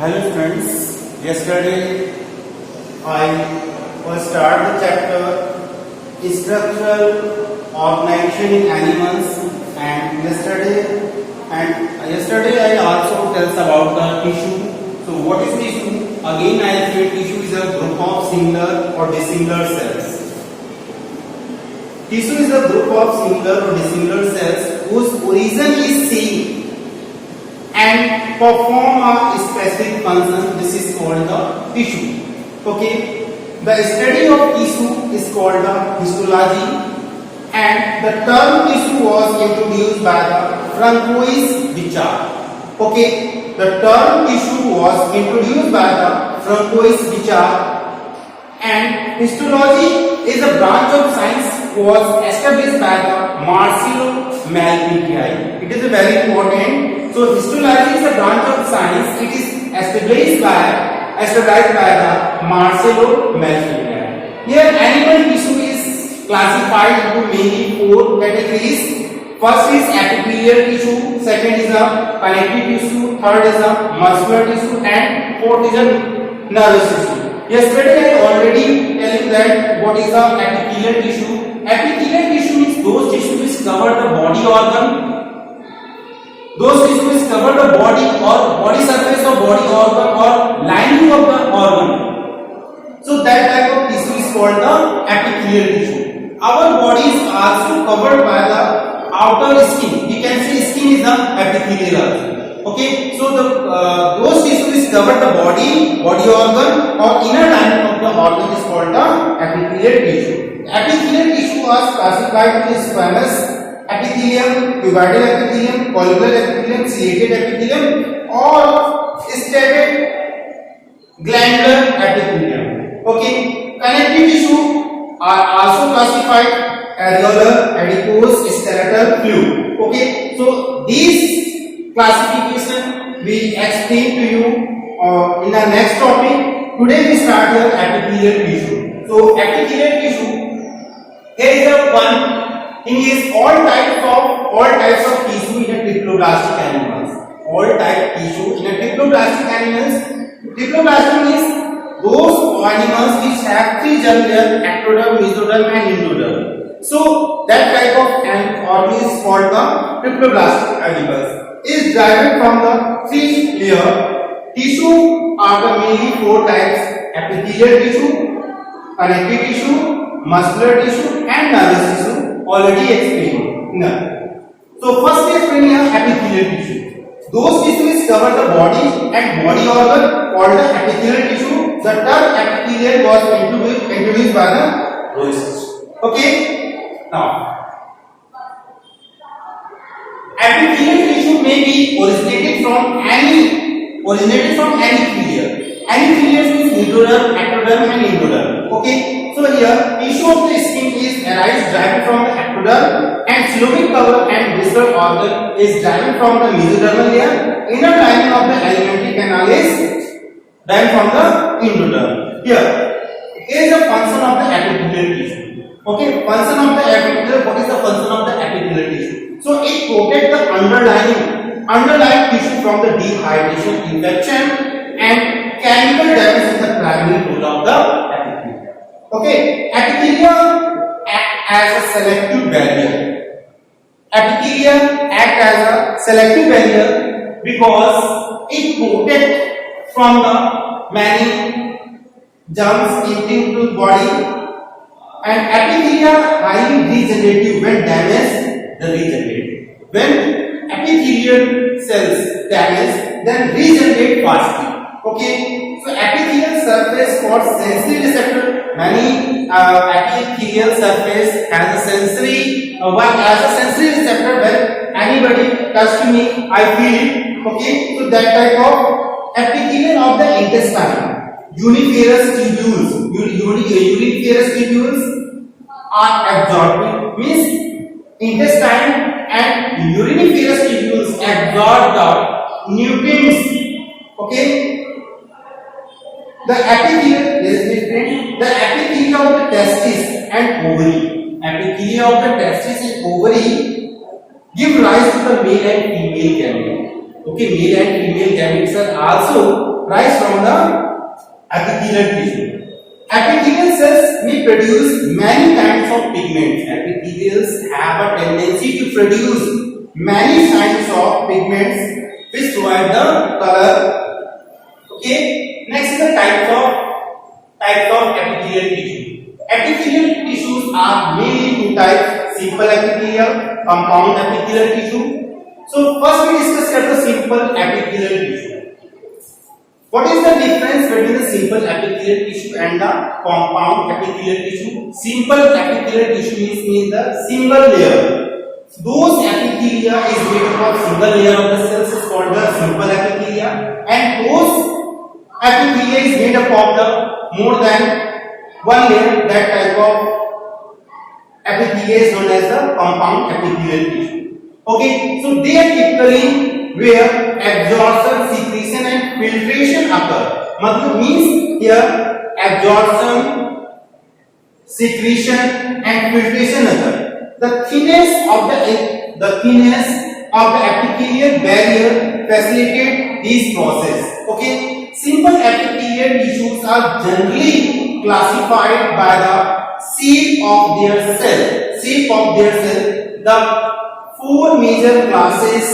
Hello friends, yesterday I was start the chapter structural organization in animals and yesterday I also tells about the tissue. So what is tissue? Again I say tissue is a group of singular or dissimilar cells. Tissue is a group of singular or dissimilar cells whose origin is same and perform a specific function. This is called the tissue. Okay, the study of tissue is called the histology, and the term tissue was introduced by the Francois Bichat. Okay, the term tissue was introduced by the Francois Bichat, and histology is a branch of science was established by the Marcello Malpighi. It is a very important. So histology is a branch of science. It is established by the Marcello Malpighi. Here animal tissue is classified into mainly 4 categories. First is epithelial tissue, second is a connective tissue, third is a muscular tissue, and fourth is a nervous tissue. Yesterday I already tell you that what is a epithelial tissue. Epithelial tissue means those tissue which cover the body organ. Those tissue which cover the body or body surface of body organ or lining of the organ. So that type of tissue is called the epithelial tissue. Our body is also covered by the outer skin. We can say skin is the epithelial. Okay, so the those tissues cover the body organ or inner lining of the organ is called the epithelial tissue. Epithelial tissue was classified into squamous epithelium, cuboidal epithelium, colloidal epithelium, ciliated epithelium, or striated glandular epithelium. Okay, connective tissue are also classified areolar, adipose, skeletal, fluid. Okay, so these classification we explain to you in the next topic. Today we start your epithelial tissue. So epithelial tissue, here is the one thing is all types of tissue in a triploblastic animals. All type tissue in a triploblastic animals. Triploblastic means those animals which have 3 germ layer, ectoderm, mesoderm and endoderm. So that type of organ is called the triploblastic animals. Is derived from the 3 layer. Tissue are the mainly 4 types: epithelial tissue, connective tissue, muscular tissue and nervous tissue. Already explained. Now, so first is epithelial tissue. Those tissues cover the body and body organ called the epithelial tissue. The term epithelial was introduced by the Royce. Okay. Now, epithelial tissue may be originated from any 3 layer. Any 3 layers means mesoderm, ectoderm and endoderm. Okay. So here tissue of the skin is derived from the ectoderm, and ciliary cover and visceral organ is derived from the mesodermal layer. Inner lining of the alimentary canal is derived from the endoderm. Here is the function of the epithelial tissue. Okay, function of the epithelial. What is the function of the epithelial tissue? So it protects the underlying tissue from the dehydration, infection and chemical damage is the primary role of the epithelium. Okay, epithelium act as a selective barrier. Epithelium act as a selective barrier because it protects from the many germs entering into the body, and epithelium highly regenerative. When damaged, the regenerate. When epithelial cells damage, then regenerate fastly. Okay, so epithelial surface for sensory receptor. Many epithelial surface has a sensory receptor. When anybody touch me, I feel it. Okay, so that type of epithelium of the intestine. Uniferous tubules are absorbed. Means intestine and uriniferous tubules absorb the nutrients. Okay, the epithelium is different. The epithelium of the testis and ovary. Epithelium of the testis and ovary give rise to the male and female gamete. Okay, male and female gametes are also arise from the epithelial tissue. Epithelial cells may produce many kinds of pigments. Epithelials have a tendency to produce many kinds of pigments which provide the color. Okay. Next is the types of epithelial tissue. Epithelial tissues are mainly two types: simple epithelial, compound epithelial tissue. So first we discuss the simple epithelial tissue. What is the difference between the simple epithelial tissue and the compound epithelial tissue? Simple epithelial tissue means the single layer. Those epithelia is made up of single layer of the cells is called the simple epithelia, and those epithelia is made up of the more than one layer. That type of epithelia is known as the compound epithelial tissue. Okay, so they are typically where absorption, secretion and filtration occur. Matlab means here absorption, secretion and filtration occur. The thinness of the epithelial barrier facilitate these process. Okay, simple epithelial tissues are generally classified by the shape of their cell. The four major classes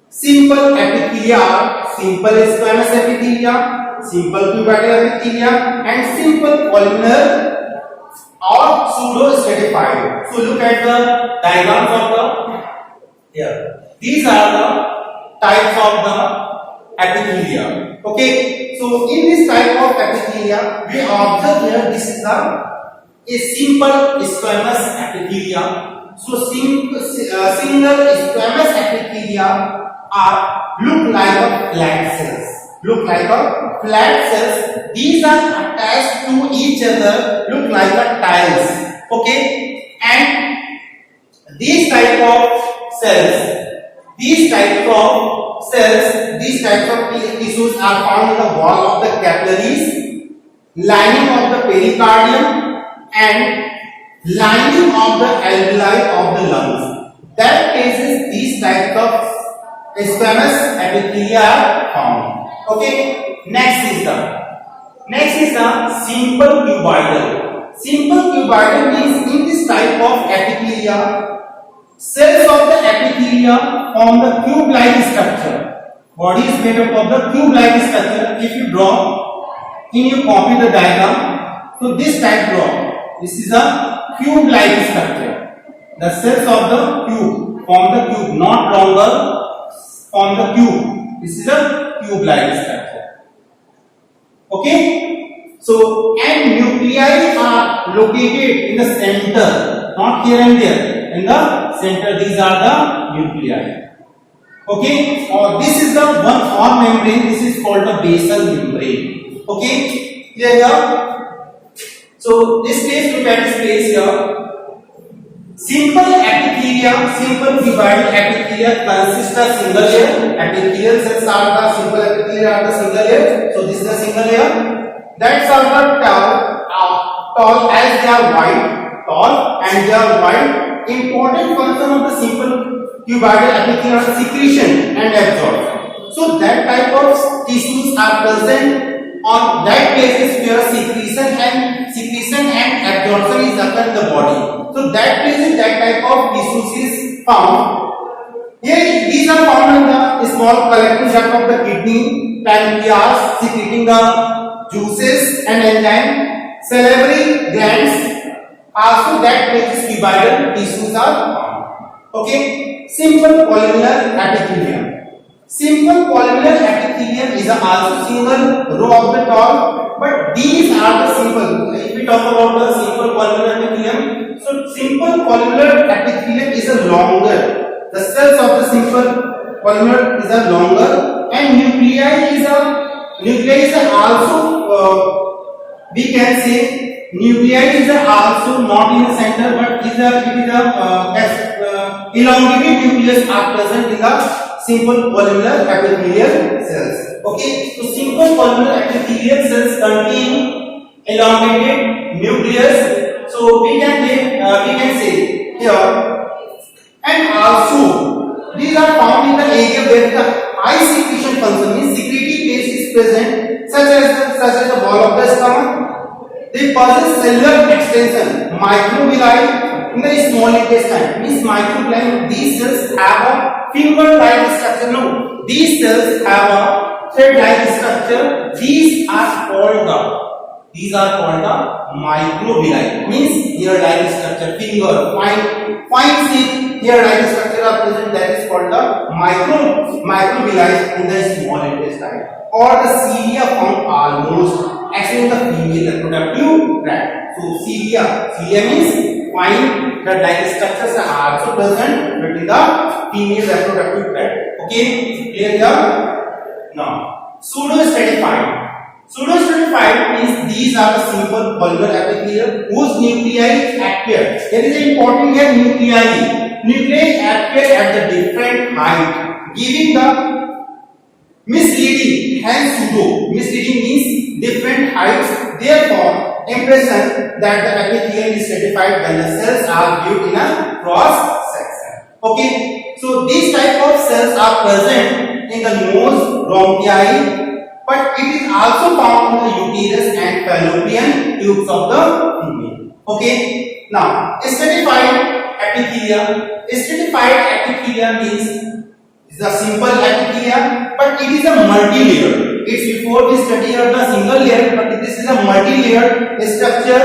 simple epithelia are simple squamous epithelia, simple cuboidal epithelia and simple columnar or pseudo stratified. So look at the diagrams of the here. These are the types of the epithelia. Okay, so in this type of epithelia we observe here this is a simple squamous epithelia. So single squamous epithelia look like a flat cells. These are attached to each other, look like a tiles. Okay, and these type of these types of tissues are found in the wall of the capillaries, lining of the pericardium and lining of the alveoli of the lungs. That cases these types of squamous epithelia are found. Okay, next is the simple cuboidal. Simple cuboidal means in this type of epithelia, cells of the epithelia form the cube-like structure. Body is made up of the cube-like structure. If you draw in your copy the diagram, so this type draw. This is a cube-like structure. The cells of the cube form the cube, not longer form the cube. This is a cube-like structure. Okay. So and nuclei are located in the center, not here and there. In the center, these are the nuclei. Okay. This is the one or membrane. This is called the basal membrane. Okay. Here. So this case, look at this case here. Simple epithelia, simple cuboidal epithelia consists of single layer. Epithelial cells are the simple epithelia are the single layer. So this is the single layer. That's are the tall as they are wide, tall and they are wide. Important function of the simple cuboidal epithelia are secretion and absorption. So that type of tissues are present on that places where secretion and absorption is occur in the body. So that places that type of tissues is found. Here these are found in the small collecting duct of the kidney, pancreas secreting the juices and enzyme, salivary glands. Also that places cuboidal tissues are found. Okay, simple columnar epithelium. Simple columnar epithelium is also single row of the tall, but these are the simple. If we talk about the simple columnar epithelium, so simple columnar epithelium is a longer. The cells of the simple columnar is a longer, and nuclei is also we can say nuclei is also not in the center, but it is a elongated nucleus are present in the simple columnar epithelial cells. Okay, so simple columnar epithelial cells contain elongated nucleus. So we can say here, and also these are found in the area where the high secretion function means secreting phase is present They possess cellular extension, microvilli in the small intestine. Means microvilli. These cells have a finger-like structure. No, these cells have a thread-like structure. These are called the microvilli. Means hair-like structure. Finger, fine shape hair-like structure are present. That is called the microvilli in the small intestine. Or the cilia found almost actually the female reproductive tract. So cilia means fine thread-like structures are also present between the female reproductive tract. Okay, clear here? Now, pseudostratified. Pseudostratified means these are the simple vulvar epithelium whose nuclei appear. There is an important here, nuclei. Nuclei appear at the different height, giving the misleading, hence pseudo. Misleading means different heights. Therefore, impression that the epithelium is stratified when the cells are viewed in a cross section. Okay, so these type of cells are present in the nose, bronchi, but it is also found in the uterus and fallopian tubes of the female. Okay, now stratified epithelium. Stratified epithelium means is a simple epithelium, but it is a multi-layer. It's before we study the single layer, but this is a multi-layer structure,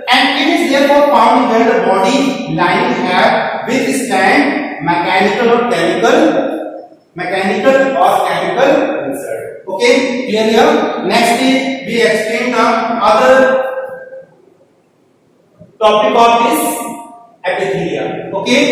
and it is therefore found where the body lining have withstand mechanical or chemical insult. Okay, clear here? Next is we explain the other topic of this epithelium. Okay.